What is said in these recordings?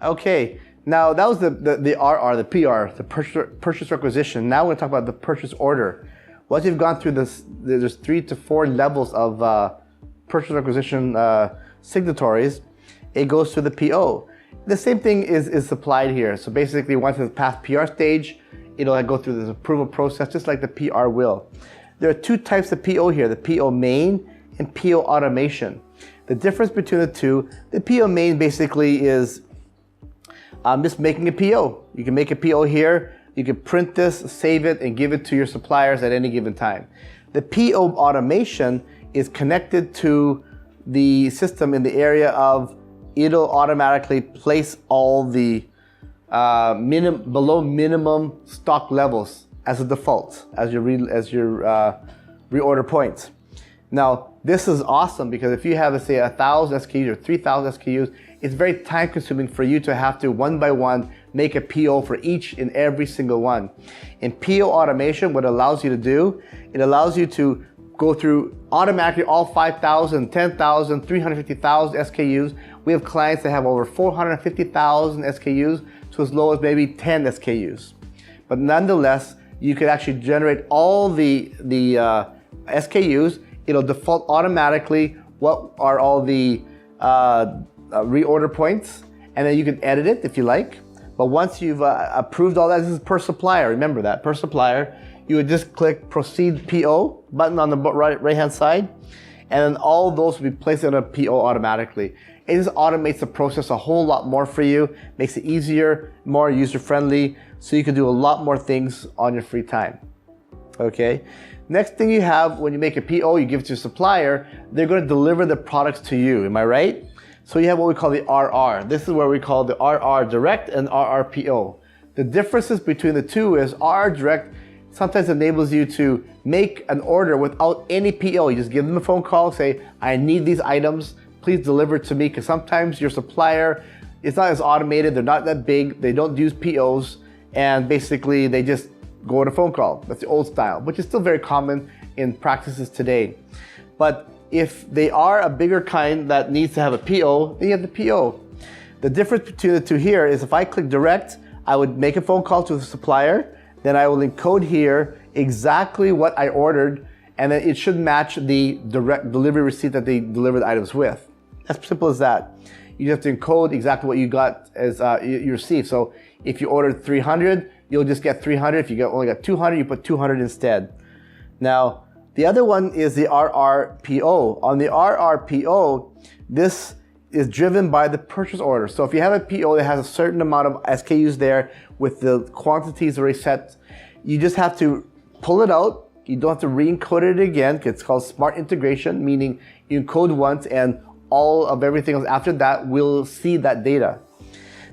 Okay, now that was the RR, the PR, the purchase requisition. Now we're going to talk about the purchase order. Once you've gone through this, there's 3 to 4 levels of purchase requisition signatories. It goes to the PO. The same thing is applied here. So basically, once it's past PR stage, it'll go through this approval process, just like the PR will. There are 2 types of PO here, the PO main and PO automation. The difference between the two, the PO main basically is just making a PO. You can make a PO here, you can print this, save it, and give it to your suppliers at any given time. The PO automation is connected to the system in the area of it'll automatically place all the below minimum stock levels as a default, as your reorder points. Now, this is awesome because if you have, let's say, 1,000 SKUs or 3,000 SKUs, it's very time consuming for you to have to one by one make a PO for each and every single one. In PO automation, what it allows you to do, it allows you to go through automatically all 5,000, 10,000, 350,000 SKUs. We have clients that have over 450,000 SKUs to as low as maybe 10 SKUs. But nonetheless, you could actually generate all the SKUs. It'll default automatically what are all the reorder points, and then you can edit it if you like. But once you've approved all that, this is per supplier, remember that, per supplier, you would just click Proceed PO button on the right-hand side, and then all those will be placed in a PO automatically. It just automates the process a whole lot more for you, makes it easier, more user-friendly, so you can do a lot more things on your free time. Okay. Next thing you have, when you make a PO, you give it to your supplier, they're going to deliver the products to you, am I right? So you have what we call the RR. This is where we call the RR Direct and RR PO. The differences between the two is RR Direct sometimes enables you to make an order without any PO. You just give them a phone call, say, I need these items, please deliver it to me, because sometimes your supplier, it's not as automated, they're not that big, they don't use POs, and basically they just go on a phone call. That's the old style, which is still very common in practices today. But if they are a bigger kind that needs to have a PO, then you have the PO. The difference between the two here is if I click direct, I would make a phone call to the supplier, then I will encode here exactly what I ordered, and then it should match the direct delivery receipt that they delivered the items with. As simple as that. You have to encode exactly what you got as you received. So if you ordered 300, you'll just get 300. If you only got 200, you put 200 instead. Now, the other one is the RRPO. On the RRPO, this is driven by the purchase order. So if you have a PO that has a certain amount of SKUs there with the quantities already set, you just have to pull it out. You don't have to re-encode it again. It's called smart integration, meaning you encode once and all of everything else after that will see that data.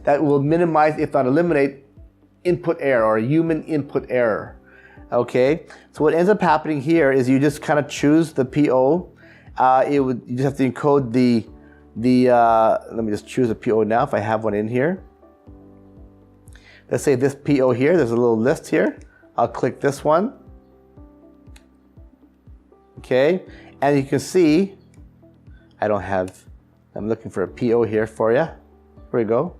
That will minimize, if not eliminate, input error or human input error. Okay, so what ends up happening here is you just kind of choose the PO. You just have to encode let me just choose a PO now if I have one in here. Let's say this PO here, there's a little list here. I'll click this one. Okay, and you can see, I'm looking for a PO here for you. Here we go.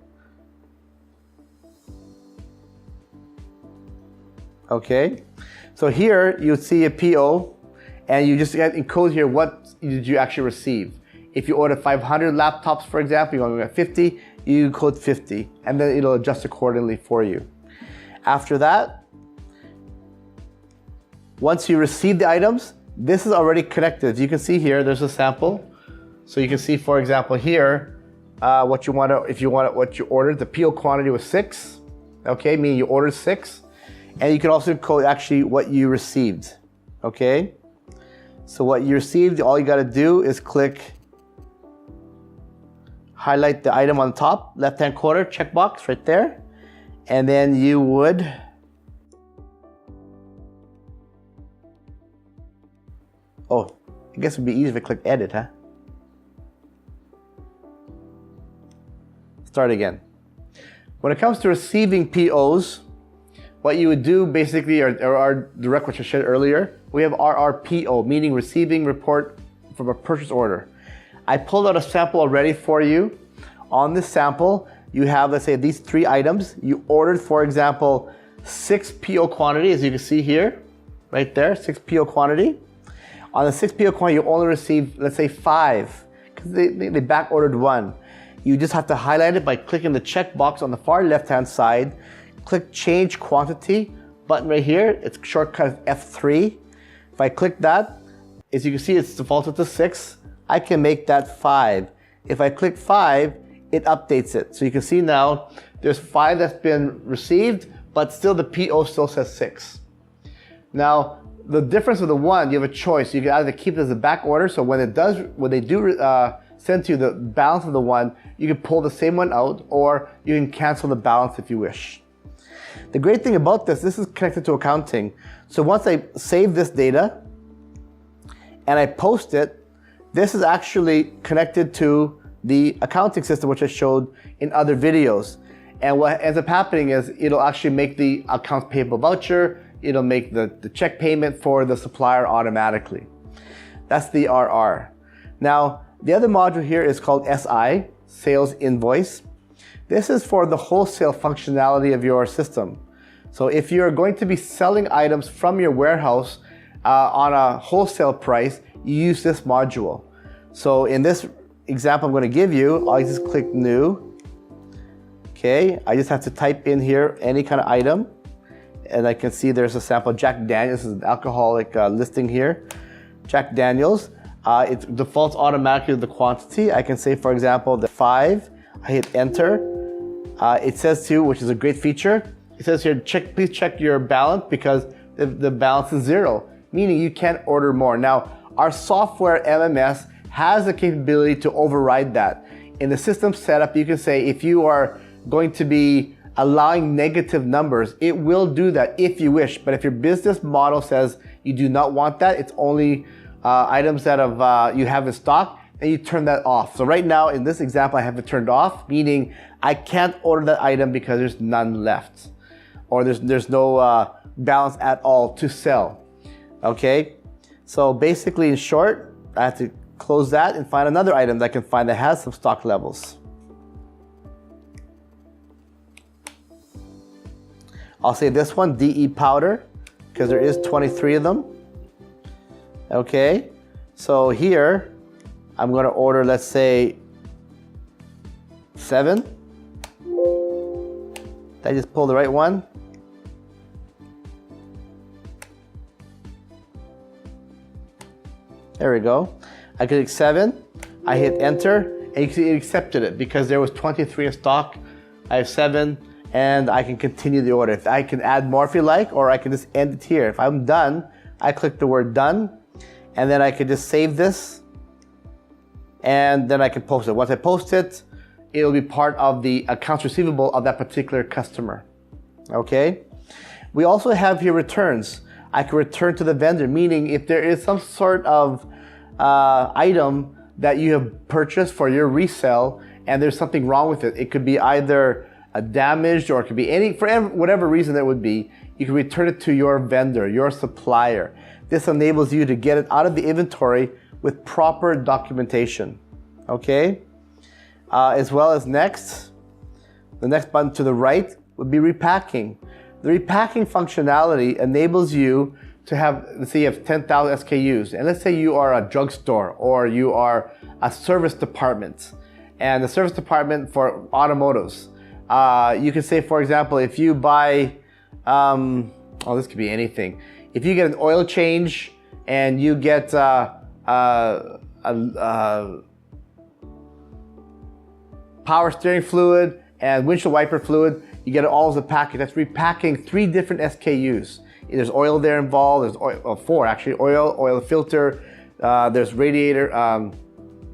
Okay, so here you see a PO and you just encode here what did you actually receive. If you order 500 laptops, for example, you only get 50, you encode 50 and then it'll adjust accordingly for you. After that, once you receive the items, this is already connected. As you can see here, there's a sample. So you can see, for example, here, what you ordered, the PO quantity was 6, okay, meaning you ordered 6. And you can also encode actually what you received, okay? So what you received, all you gotta do is highlight the item on top, left-hand corner, checkbox right there. And then you would, I guess it'd be easier if I click edit, huh? Start again. When it comes to receiving POs, what you would do basically, or our direct, which I shared earlier, we have RRPO, meaning receiving report from a purchase order. I pulled out a sample already for you. On this sample, you have, let's say, these 3 items. You ordered, for example, 6 PO quantity, as you can see here, right there, 6 PO quantity. On the 6 PO quantity, you only receive, let's say, 5, because they back ordered 1. You just have to highlight it by clicking the checkbox on the far left-hand side, click Change Quantity button right here. It's shortcut is F3. If I click that, as you can see, it's defaulted to 6. I can make that 5. If I click 5, it updates it. So you can see now there's 5 that's been received, but still the PO still says 6. Now, the difference with the 1, you have a choice. You can either keep it as a back order, so when they do send to you the balance of the 1, you can pull the same one out, or you can cancel the balance if you wish. The great thing about this is connected to accounting. So once I save this data and I post it, this is actually connected to the accounting system, which I showed in other videos. And what ends up happening is it'll actually make the accounts payable voucher, it'll make the check payment for the supplier automatically. That's the RR. Now, the other module here is called SI, Sales Invoice. This is for the wholesale functionality of your system. So if you're going to be selling items from your warehouse on a wholesale price, you use this module. So in this example I'm going to give you, I just click New. Okay, I just have to type in here any kind of item. And I can see there's a sample Jack Daniels. This is an alcoholic listing here. Jack Daniels. It defaults automatically to the quantity. I can say, for example, the 5. I hit enter. It says to, which is a great feature, it says here, please check your balance because the balance is 0, meaning you can't order more. Now, our software MMS has the capability to override that. In the system setup, you can say if you are going to be allowing negative numbers, it will do that if you wish. But if your business model says you do not want that, it's only items that you have in stock, and you turn that off. So right now, in this example, I have it turned off, meaning I can't order that item because there's none left, or there's no balance at all to sell. Okay, so basically, in short, I have to close that and find another item that I can find that has some stock levels. I'll say this one, DE powder, because there is 23 of them. Okay, so here, I'm going to order, let's say, 7. Did I just pull the right one? There we go. I click 7. I hit enter, and you can see it accepted it because there was 23 in stock. I have 7, and I can continue the order. If I can add more if you like, or I can just end it here. If I'm done, I click the word done, and then I can just save this, and then I can post it. Once I post it, it'll be part of the accounts receivable of that particular customer. Okay? We also have here returns. I can return to the vendor, meaning if there is some sort of item that you have purchased for your resale and there's something wrong with it, it could be either damaged or it could be for whatever reason that would be, you can return it to your vendor, your supplier. This enables you to get it out of the inventory with proper documentation. Okay? As well as the next button to the right would be repacking. The repacking functionality enables you to have, let's say you have 10,000 SKUs, and let's say you are a drugstore or you are a service department, and the service department for automotives. You can say, for example, if you buy, this could be anything. If you get an oil change and you get power steering fluid and windshield wiper fluid, you get it all as a package. That's repacking 3 different SKUs. There's oil there involved, there's oil, 4 actually, oil filter, there's radiator,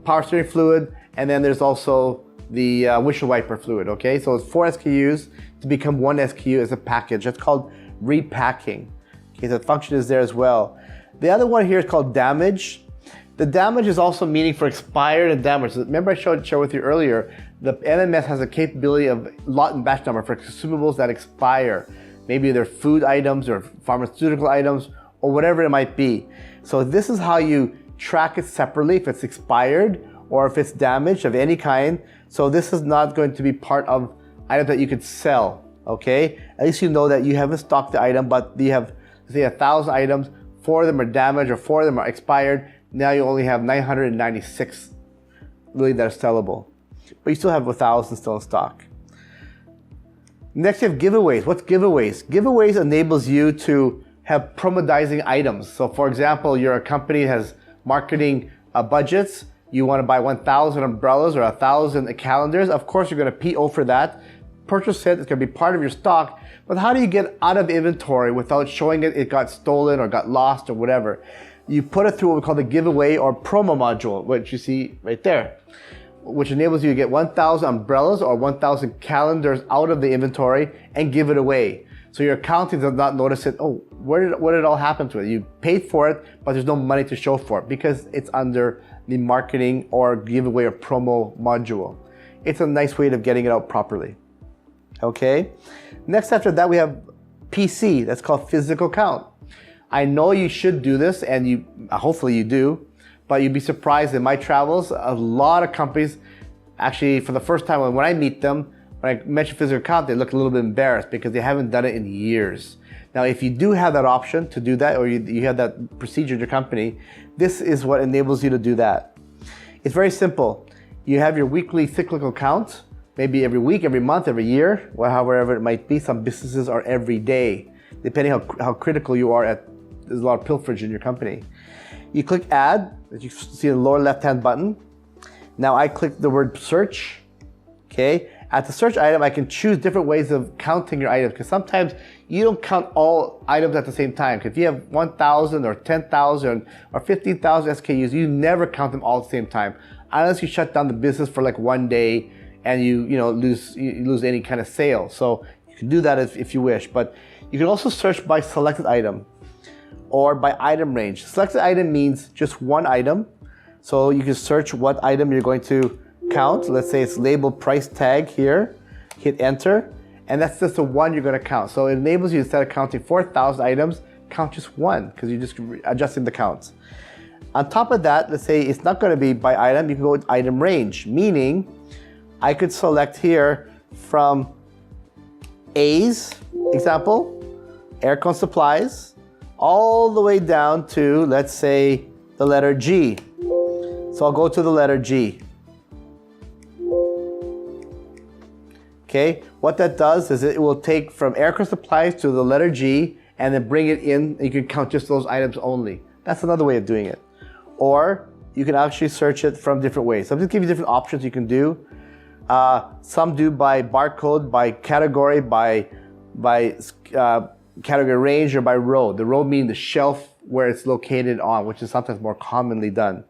power steering fluid, and then there's also the windshield wiper fluid, okay? So it's 4 SKUs to become 1 SKU as a package. That's called repacking. Okay, so the function is there as well. The other one here is called damage. The damage is also meaning for expired and damaged. Remember I shared with you earlier, the MMS has a capability of lot and batch number for consumables that expire. Maybe they're food items or pharmaceutical items or whatever it might be. So this is how you track it separately if it's expired or if it's damaged of any kind. So this is not going to be part of items that you could sell, okay? At least you know that you haven't stocked the item, but you have, say, 1,000 items, 4 of them are damaged or 4 of them are expired. Now you only have 996 really that are sellable, but you still have 1,000 still in stock. Next, you have giveaways. What's giveaways? Giveaways enables you to have promodizing items. So for example, your company has marketing budgets. You want to buy 1,000 umbrellas or 1,000 calendars. Of course, you're going to PO for that. Purchase it. It's going to be part of your stock. But how do you get out of inventory without showing it got stolen or got lost or whatever? You put it through what we call the giveaway or promo module, which you see right there, which enables you to get 1,000 umbrellas or 1,000 calendars out of the inventory and give it away. So your accounting does not notice it. Oh, what did it all happen to it? You paid for it, but there's no money to show for it because it's under the marketing or giveaway or promo module. It's a nice way of getting it out properly. Okay. Next after that, we have PC. That's called physical count. I know you should do this, and hopefully you do, but you'd be surprised in my travels, a lot of companies, actually for the first time when I meet them, when I mention physical count, they look a little bit embarrassed because they haven't done it in years. Now, if you do have that option to do that, or you have that procedure in your company, this is what enables you to do that. It's very simple. You have your weekly cyclical count, maybe every week, every month, every year, however it might be. Some businesses are every day, depending how critical you are at. There's a lot of pilferage in your company. You click add, as you see the lower left-hand button. Now I click the word search, okay? At the search item, I can choose different ways of counting your items because sometimes you don't count all items at the same time. If you have 1,000 or 10,000 or 15,000 SKUs, you never count them all at the same time unless you shut down the business for like one day and you lose any kind of sale. So you can do that if you wish, but you can also search by selected item or by item range. Selected item means just one item. So you can search what item you're going to count. Let's say it's labeled price tag here. Hit enter, and that's just the one you're going to count. So it enables you, instead of counting 4,000 items, count just one because you're just adjusting the counts. On top of that, let's say it's not going to be by item. You can go with item range, meaning I could select here from A's, example, aircon supplies, all the way down to, let's say, the letter G. So I'll go to the letter G. Okay, what that does is it will take from aircon supplies to the letter G and then bring it in. You can count just those items only. That's another way of doing it. Or you can actually search it from different ways. So I'm just giving you different options you can do. Some do by barcode, by category, by category range, or by row. The row meaning the shelf where it's located on, which is sometimes more commonly done.